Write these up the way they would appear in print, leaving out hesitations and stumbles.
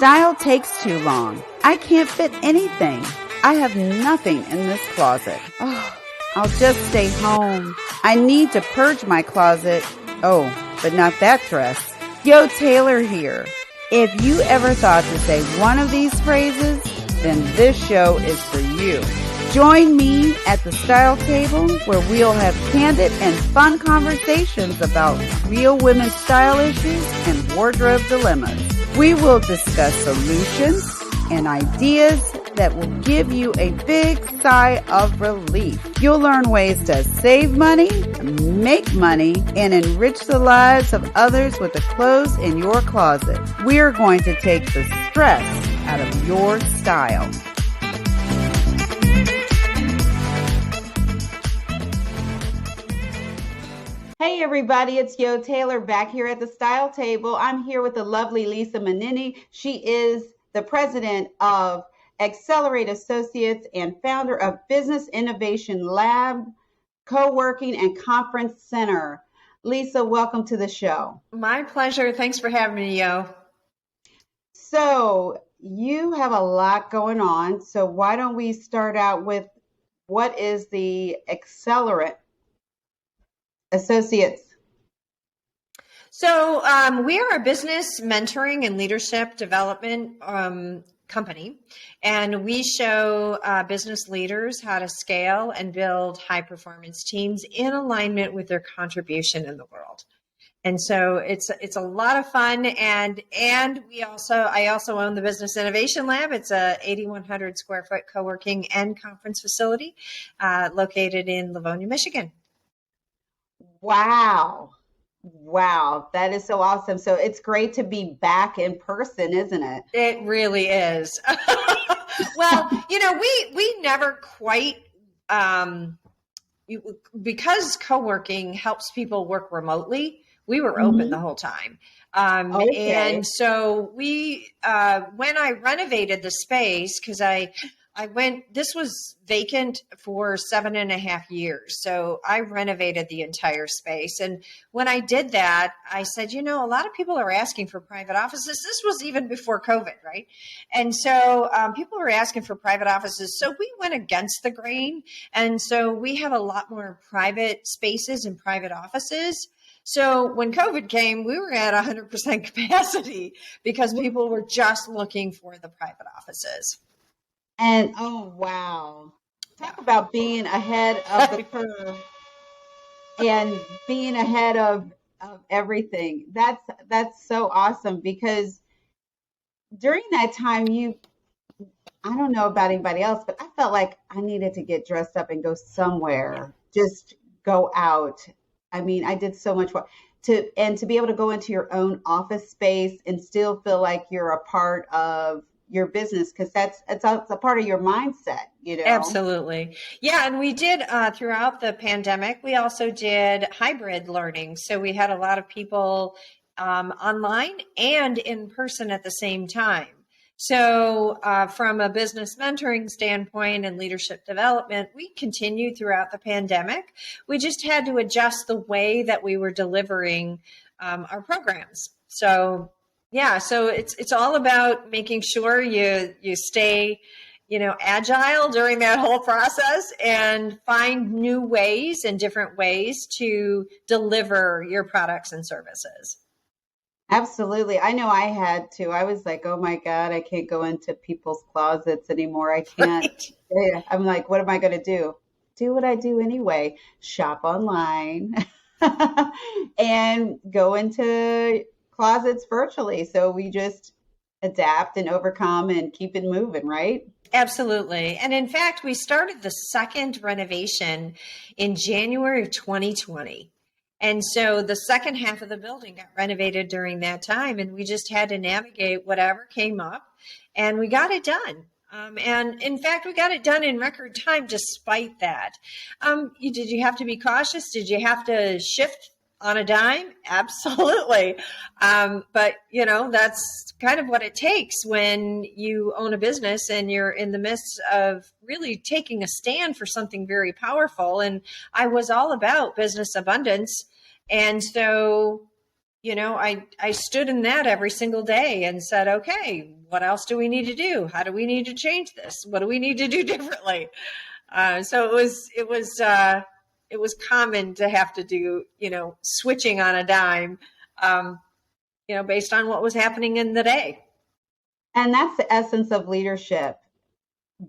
Style takes too long. I can't fit anything. I have nothing in this closet. Oh, I'll just stay home. I need to purge my closet. Oh, but not that dress. Yo, Taylor here. If you ever thought to say one of these phrases, then this show is for you. Join me at the Style Table where we'll have candid and fun conversations about real women's style issues and wardrobe dilemmas. We will discuss solutions and ideas that will give you a big sigh of relief. You'll learn ways to save money, make money, and enrich the lives of others with the clothes in your closet. We're going to take the stress out of your style. Hey everybody, it's Yo Taylor back here at the Style Table. I'm here with the lovely Lisa Mininni. She is the president of Excellerate Associates and founder of Business Innovation Lab, CoWorking and Conference Center. Lisa, welcome to the show. My pleasure. Thanks for having me, Yo. So you have a lot going on. So why don't we start out with what is the Excellerate Associates? So we are a business mentoring and leadership development company, and we show business leaders how to scale and build high-performance teams in alignment with their contribution in the world. And so it's a lot of fun, and I also own the Business Innovation Lab. It's a 8,100 square foot co-working and conference facility located in Livonia, Michigan. Wow, that is so awesome. So it's great to be back in person, isn't it? It really is. Well, we never quite, because co-working helps people work remotely, we were open the whole time. And so when I renovated the space, because this was vacant for 7.5 years. So I renovated the entire space. And when I did that, I said, a lot of people are asking for private offices. This was even before COVID, right? And so people were asking for private offices. So we went against the grain. And so we have a lot more private spaces and private offices. So when COVID came, we were at 100% capacity because people were just looking for the private offices. And oh wow, talk about being ahead of the curve and being ahead of everything. That's so awesome, because during that time I don't know about anybody else, but I felt like I needed to get dressed up and go somewhere, just go out. I mean, I did so much work to be able to go into your own office space and still feel like you're a part of your business, because it's a part of your mindset, Absolutely. Yeah. And we did throughout the pandemic, we also did hybrid learning. So we had a lot of people online and in person at the same time. So from a business mentoring standpoint and leadership development, we continued throughout the pandemic. We just had to adjust the way that we were delivering our programs. So yeah, so it's all about making sure you stay, agile during that whole process and find new ways and different ways to deliver your products and services. Absolutely. I know I had to. I was like, oh my God, I can't go into people's closets anymore. I can't. Right. I'm like, what am I going to do? Do what I do anyway. Shop online and go into closets virtually. So we just adapt and overcome and keep it moving, right? Absolutely. And in fact, we started the second renovation in January of 2020. And so the second half of the building got renovated during that time, and we just had to navigate whatever came up, and we got it done. And in fact, we got it done in record time despite that. Did you have to be cautious? Did you have to shift on a dime? Absolutely. But that's kind of what it takes when you own a business and you're in the midst of really taking a stand for something very powerful. And I was all about business abundance. And so I stood in that every single day and said, okay, what else do we need to do? How do we need to change this? What do we need to do differently? So it was common to have to do, switching on a dime, based on what was happening in the day. And that's the essence of leadership,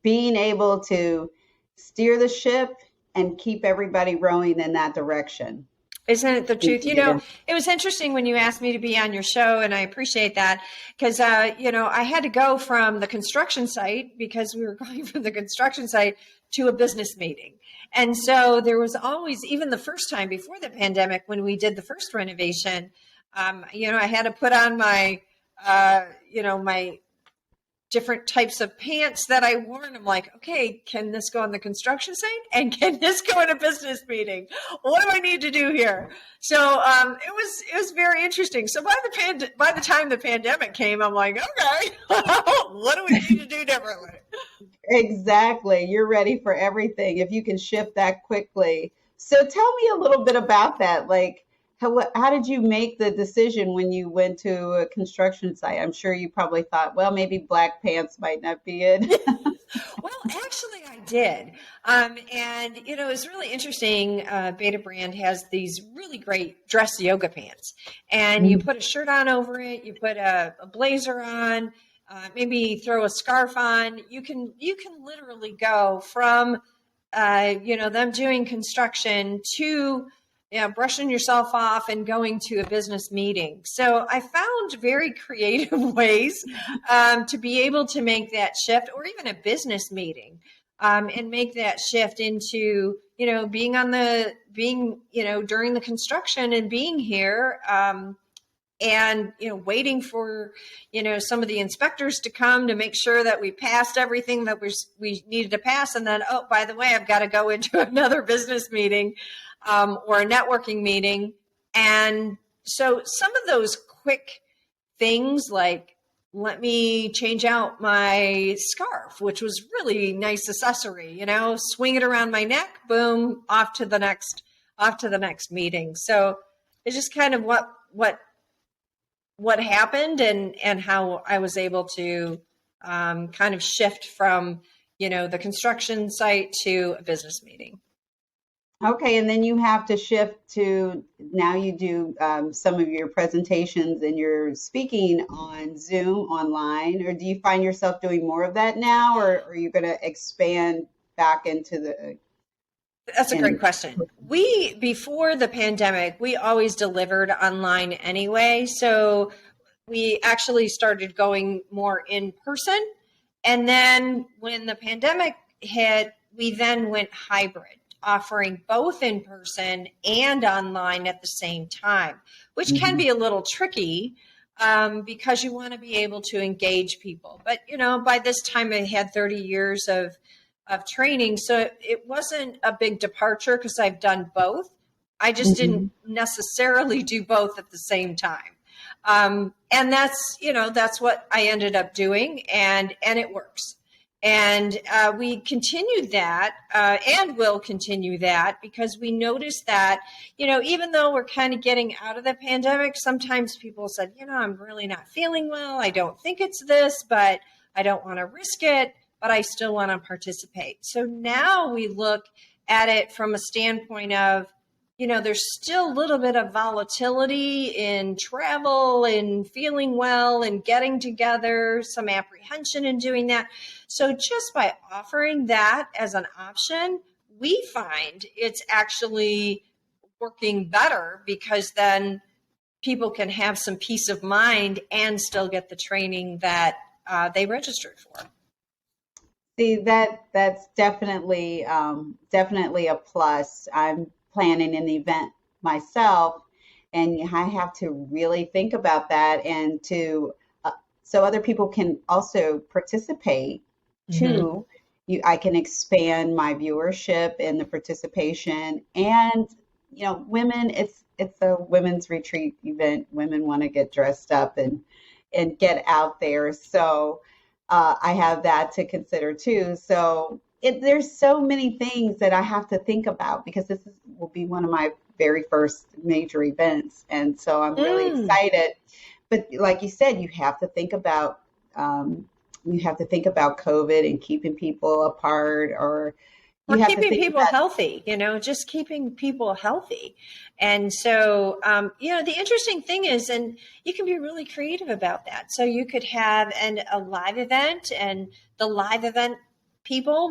being able to steer the ship and keep everybody rowing in that direction. Isn't it the truth? It was interesting when you asked me to be on your show, and I appreciate that because, I had to go from the construction site because we were going from the construction site to a business meeting. And so there was always, even the first time before the pandemic, when we did the first renovation, I had to put on my, my different types of pants that I wore. And I'm like, okay, can this go on the construction site? And can this go in a business meeting? What do I need to do here? So it was very interesting. So by the time the pandemic came, I'm like, okay, what do we need to do differently? Exactly. You're ready for everything if you can shift that quickly. So tell me a little bit about that. Like, how did you make the decision when you went to a construction site? I'm sure you probably thought, well, maybe black pants might not be it. Well, actually, I did. And, it's really interesting. Beta Brand has these really great dress yoga pants. And you put a shirt on over it. You put a blazer on, maybe throw a scarf on. You can literally go from, them doing construction to brushing yourself off and going to a business meeting. So I found very creative ways to be able to make that shift, or even a business meeting, and make that shift into, being during the construction and being here, and, waiting for, some of the inspectors to come to make sure that we passed everything that we needed to pass. And then, oh, by the way, I've got to go into another business meeting, or a networking meeting. And so some of those quick things, like, let me change out my scarf, which was really nice accessory, swing it around my neck, boom, off to the next meeting. So it's just kind of what happened and how I was able to kind of shift from, the construction site to a business meeting. Okay, and then you have to shift to, now you do some of your presentations and you're speaking on Zoom online, or do you find yourself doing more of that now, or are you going to expand back into the... That's a great question. Before the pandemic, we always delivered online anyway. So we actually started going more in person. And then when the pandemic hit, we then went hybrid, offering both in person and online at the same time, which can be a little tricky because you want to be able to engage people. But, by this time I had 30 years of training, so it wasn't a big departure because I've done both. I just didn't necessarily do both at the same time. And that's what I ended up doing, and it works. And we continued that and will continue that because we noticed that, even though we're kind of getting out of the pandemic, sometimes people said, I'm really not feeling well. I don't think it's this, but I don't want to risk it, but I still want to participate. So now we look at it from a standpoint of, there's still a little bit of volatility in travel and feeling well and getting together, some apprehension in doing that. So just by offering that as an option, we find it's actually working better because then people can have some peace of mind and still get the training that they registered for. See, that's definitely a plus. I'm planning an event myself, and I have to really think about that, and so other people can also participate too. I can expand my viewership and the participation, and women. It's a women's retreat event. Women want to get dressed up and get out there. So I have that to consider too. So there's so many things that I have to think about because will be one of my very first major events. And so I'm really excited. But like you said, you have to think about COVID and keeping people apart, or you have to keeping think people healthy, just keeping people healthy. And so, the interesting thing is, and you can be really creative about that. So you could have a live event, and the live event people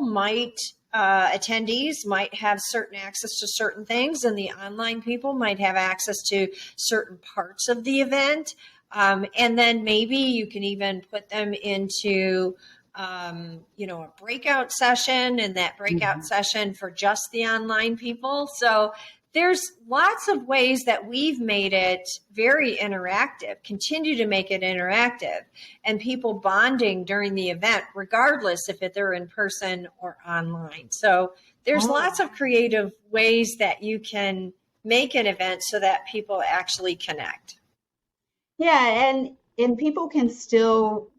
attendees might have certain access to certain things, and the online people might have access to certain parts of the event. And then maybe you can even put them into a breakout session, and that breakout session for just the online people. So there's lots of ways that we've made it very interactive, continue to make it interactive, and people bonding during the event, regardless if they're in person or online. So there's lots of creative ways that you can make an event so that people actually connect. Yeah, and people can still,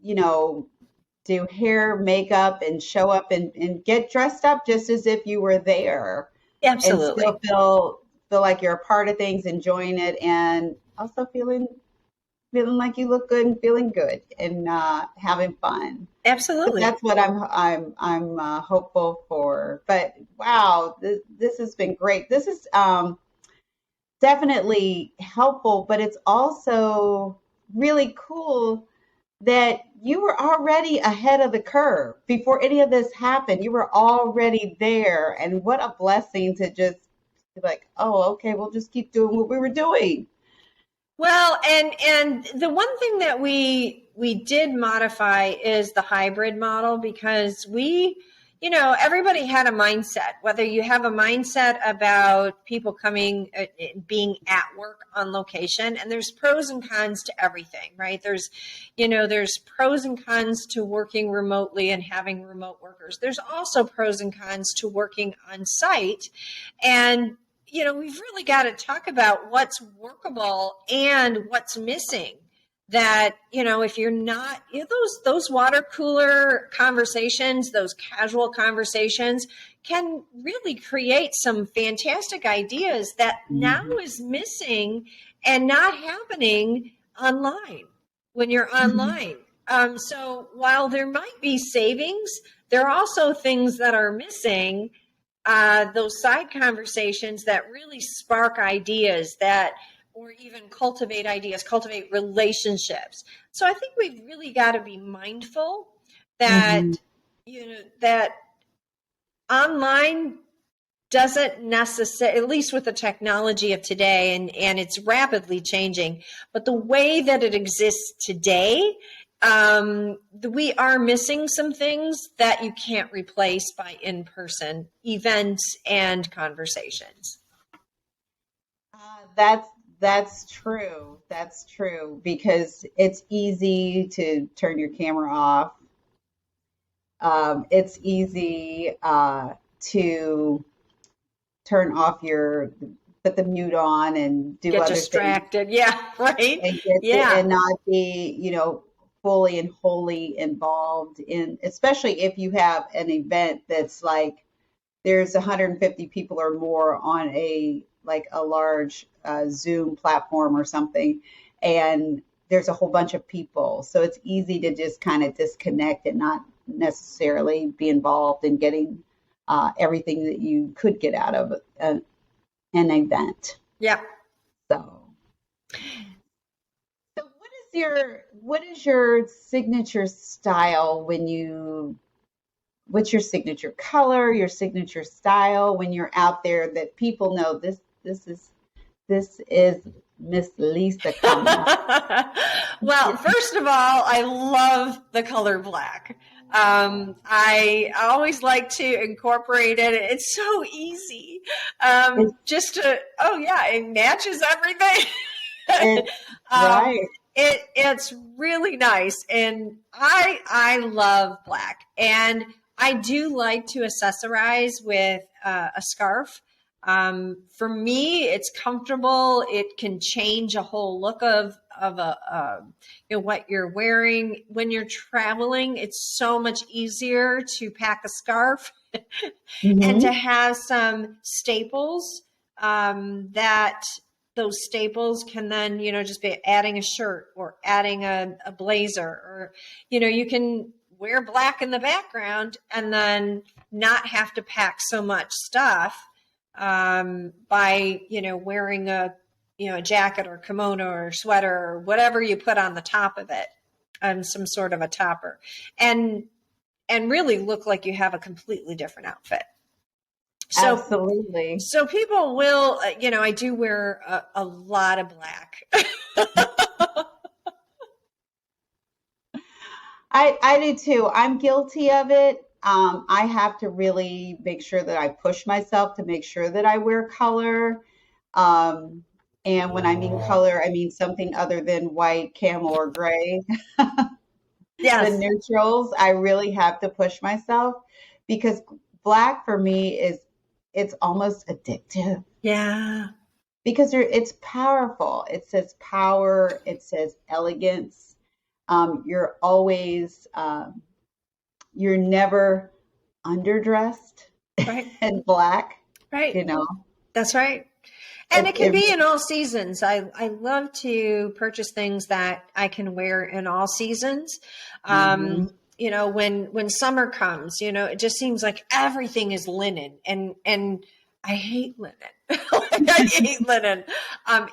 do hair, makeup, and show up and get dressed up just as if you were there. Absolutely. And still feel like you're a part of things, enjoying it, and also feeling like you look good and feeling good and having fun. Absolutely. So that's what I'm hopeful for. But wow, this has been great. This is definitely helpful, but it's also really cool that you were already ahead of the curve before any of this happened. You were already there, and what a blessing to just be like, oh, okay, we'll just keep doing what we were doing. Well, and the one thing that we did modify is the hybrid model, because everybody had a mindset, whether you have a mindset about people coming, being at work on location, and there's pros and cons to everything, right? There's pros and cons to working remotely and having remote workers. There's also pros and cons to working on site. And we've really got to talk about what's workable and what's missing. That, if you're not, those water cooler conversations, those casual conversations can really create some fantastic ideas that now is missing and not happening online when you're online. So while there might be savings, there are also things that are missing. Those side conversations that really spark ideas or even cultivate ideas, cultivate relationships. So I think we've really got to be mindful that, that online doesn't necessarily, at least with the technology of today, and it's rapidly changing, but the way that it exists today, we are missing some things that you can't replace by in-person events and conversations. That's true. That's true, because it's easy to turn your camera off. It's easy to turn off put the mute on and do get other distracted. things. Yeah, right. And not be, fully and wholly involved in, especially if you have an event that's like there's 150 people or more on a large Zoom platform or something, and there's a whole bunch of people. So it's easy to just kind of disconnect and not necessarily be involved in getting everything that you could get out of an event. Yeah. So what is your signature style what's your signature color, your signature style when you're out there that people know this is Miss Lisa coming? Well, first of all, I love the color black. I always like to incorporate it. It's so easy. It matches everything. Right. It's really nice. And I love black. And I do like to accessorize with a scarf. For me, it's comfortable. It can change a whole look of what you're wearing when you're traveling. It's so much easier to pack a scarf and to have some staples that those staples can then, just be adding a shirt or adding a blazer, or, you can wear black in the background and then not have to pack so much stuff by, wearing a jacket or kimono or sweater or whatever you put on the top of it, and some sort of a topper, and really look like you have a completely different outfit. So, absolutely. So people will, I do wear a lot of black. I do too. I'm guilty of it. I have to really make sure that I push myself to make sure that I wear color. And when I mean color, I mean something other than white, camel, or gray. Yes. The neutrals, I really have to push myself, because black for me it's almost addictive. Yeah. Because it's powerful. It says power. It says elegance. You're always, you're never underdressed Right. in black. Right. That's right. And it can be in all seasons. I love to purchase things that I can wear in all seasons. When summer comes, it just seems like everything is linen, and I hate linen. I hate linen.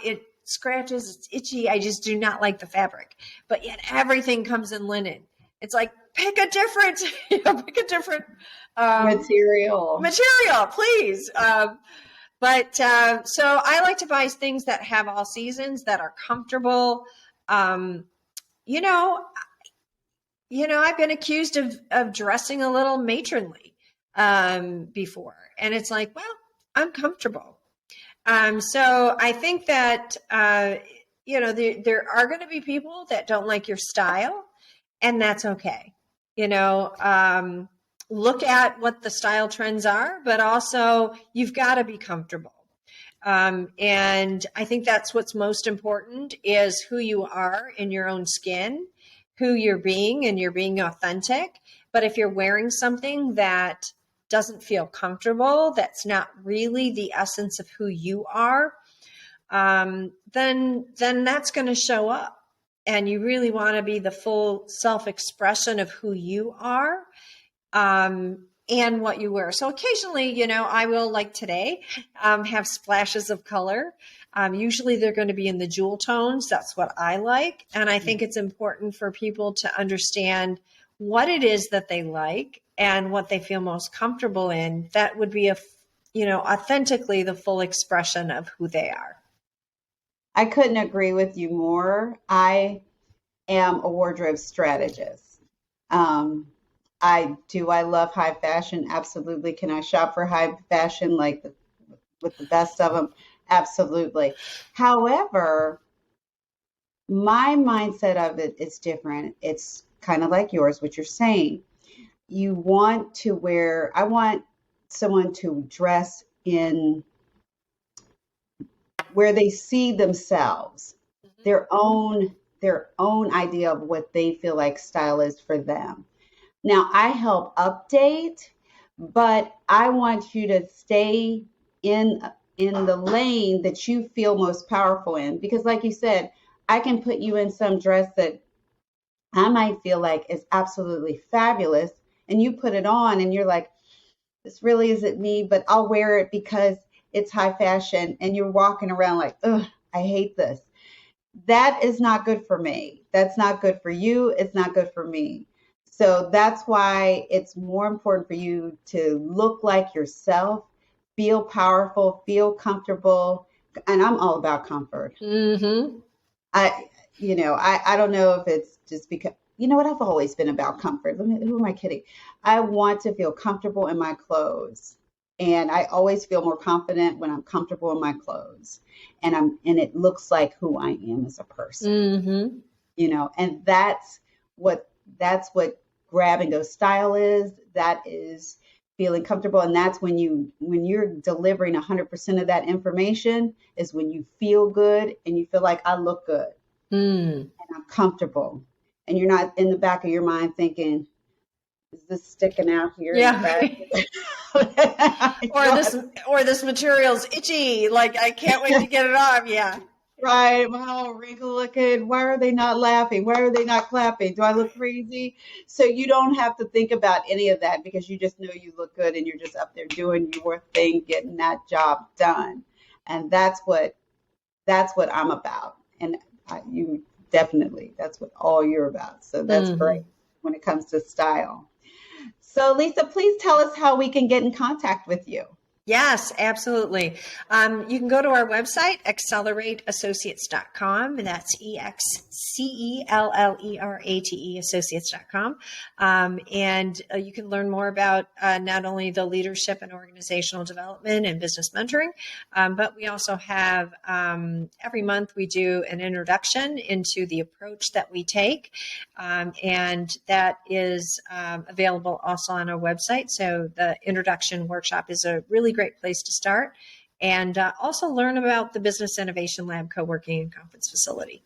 It scratches, it's itchy. I just do not like the fabric, but yet everything comes in linen. It's like, pick a different, material, please. But so I like to buy things that have all seasons, that are comfortable. I've been accused of dressing a little matronly before, and it's like, well, I'm comfortable. So I think that there are going to be people that don't like your style, and that's okay. Look at what the style trends are, but also you've got to be comfortable. And I think that's what's most important, is who you are in your own skin, who you're being, and you're being authentic. But if you're wearing something that doesn't feel comfortable, that's not really the essence of who you are, then that's going to show up. And you really want to be the full self-expression of who you are. And what you wear. So occasionally, I will, like today, have splashes of color. Usually they're going to be in the jewel tones. That's what I like. And I think it's important for people to understand what it is that they like and what they feel most comfortable in. That would be authentically the full expression of who they are. I couldn't agree with you more. I am a wardrobe strategist. I love high fashion. Absolutely. Can I shop for high fashion with the best of them? Absolutely. However, my mindset of it is different. It's kind of like yours, what you're saying. I want someone to dress in where they see themselves, their own idea of what they feel like style is for them. Now, I help update, but I want you to stay in the lane that you feel most powerful in. Because like you said, I can put you in some dress that I might feel like is absolutely fabulous, and you put it on and you're like, this really isn't me, but I'll wear it because it's high fashion, and you're walking around like, ugh, I hate this. That is not good for me. That's not good for you. It's not good for me. So that's why it's more important for you to look like yourself, feel powerful, feel comfortable. And I'm all about comfort. Mm-hmm. I don't know if it's just because, you know what, I've always been about comfort. Who am I kidding? I want to feel comfortable in my clothes. And I always feel more confident when I'm comfortable in my clothes. And it looks like who I am as a person. Mm-hmm. And that's what grab and go style is. That is feeling comfortable. And that's when you're delivering 100% of that information, is when you feel good and you feel like, I look good and I'm comfortable, and you're not in the back of your mind thinking, is this sticking out here? Yeah. or this material's itchy. Like, I can't wait to get it off. Yeah. Right. Wow, wrinkle looking. Why are they not laughing? Why are they not clapping? Do I look crazy? So you don't have to think about any of that because you just know you look good and you're just up there doing your thing, getting that job done. And that's what I'm about. And you definitely, that's what all you're about. So that's great when it comes to style. So Lisa, please tell us how we can get in contact with you. Yes, absolutely. You can go to our website, excelerateassociates.com. That's EXCELLERATE associates.com. And you can learn more about not only the leadership and organizational development and business mentoring, but we also have every month we do an introduction into the approach that we take. And that is available also on our website. So the introduction workshop is a really great place to start, and also learn about the Business Innovation Lab co-working and conference facility.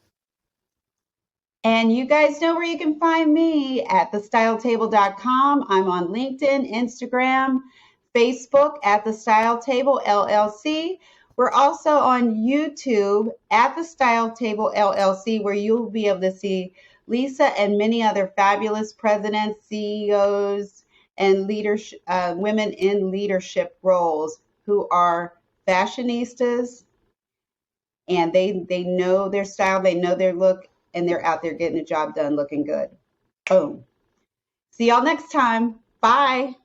And you guys know where you can find me at thestyletable.com. I'm on LinkedIn, Instagram, Facebook at The Style Table LLC. We're also on YouTube at The Style Table LLC, where you'll be able to see Lisa and many other fabulous presidents, CEOs, and leadership, women in leadership roles who are fashionistas, and they know their style, they know their look, and they're out there getting the job done looking good. Boom. See y'all next time. Bye.